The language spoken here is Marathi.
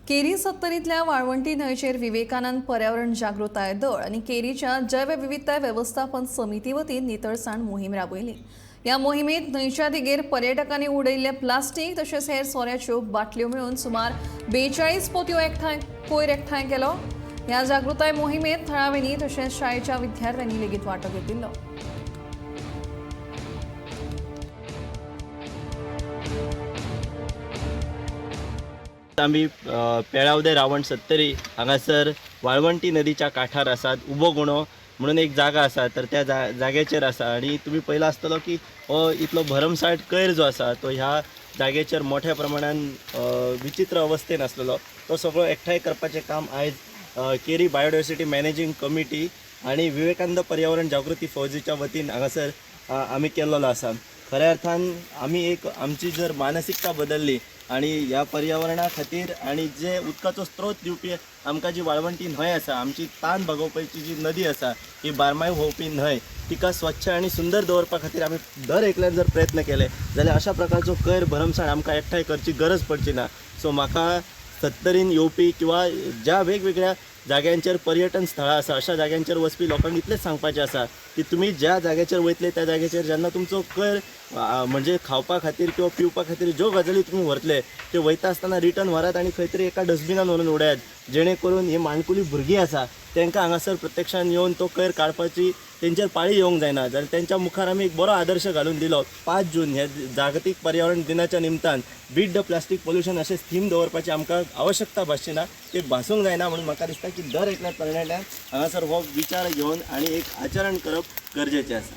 केरी सत्तरीतल्या वाळवंटी न्हंयचेर विवेकानंद पर्यावरण जागृताय दळ आणि केरीच्या जैवविविधताय व्यवस्थापन समिती वतीन नितळसाण मोहीम राबयली। ह्या मोहिमेंत न्हंयच्या देगेर पर्यटकांनी उडयल्ले प्लास्टीक तशेंच हेर सोऱ्याच्यो बाटल्यो मेळून सुमार 42 पोतयो एकठांय केलो। ह्या जागृताय मोहिमेंत थळाव्यांनी तशेंच शाळेच्या विद्यार्थ्यांनी लेगीत वांटो घेतिल्लो। आम्ही पेळावदे रावण सत्तरी हांगासर वाळवंटी नदीच्या काठार आसात। उबो गुणो म्हणून एक जागा आसा, तर त्या जागेचेर आसा आणि तुम्ही पयला आसतलो की हो इतलो भरमसाट कोयर जो आसा तो ह्या जागेचेर मोठ्या प्रमाणान विचित्र अवस्थेन आसलेलो। तो सगळो एकठांय करपाचें काम आयज केरी बायोडायवर्सिटी मॅनेजिंग कमिटी आणि विवेकानंद पर्यावरण जागृती फौजीच्या वतीन हांगासर आमी केल्लो आसा। खऱ्या अर्थान आमी एक आमची जर मानसिकता बदलली आणि ह्या पर्यावरणा खातीर आणि जे उदकाचो स्त्रोत दिवपी आमकां जी वाळवंटी न्हंय आसा, आमची तान भागोवपाची जी नदी आसा, ही बारमाही व्हांवपी न्हंय, तिका स्वच्छ आणि सुंदर दवरपा खातीर आमी दर एकल्यान जर प्रयत्न केले जाल्यार अशा प्रकारचो कोयर भरमसाण आमकां एकठांय करची गरज पडची ना। सो म्हाका सत्तरीन येवपी किंवा ज्या वेगवेगळ्या जाग्यांचेर पर्यटन स्थळां आसा अशा जाग्यांचेर वचपी लोकांक इतलेंच सांगपाचें आसा की तुम्ही ज्या जाग्याचेर वयतले त्या जाग्याचेर जेन्ना तुमचो कोयर म्हणजे खावपा खातीर किंवा पिवपा खातीर ज्यो गजाली तुम्ही व्हरतले ते वयता आसतना रिटर्न व्हरात आणि खंय तरी एका डस्टबिनान व्हरून उडयात, जेणे करून ही माणकुली भुरगीं आसा तांकां हांगासर प्रत्यक्षान येवन तो कोयर काडपाची तेंचेर पाळी येवंक जायना। जाल्यार तेंच्या मुखार आमी एक बरो आदर्श घालून दिलो। 5 जून हे जागतीक पर्यावरण दिनाच्या निमतान बीट द प्लास्टीक पोल्यूशन अशें थीम दवरपाची आमकां आवश्यकता भासची ना, ते भासूंक जायना। म्हणून म्हाका दिसता की दर एकल्या तरणाट्यान हांगासर हो विचार घेवन आणि एक आचरण करप गरजेचें आसा।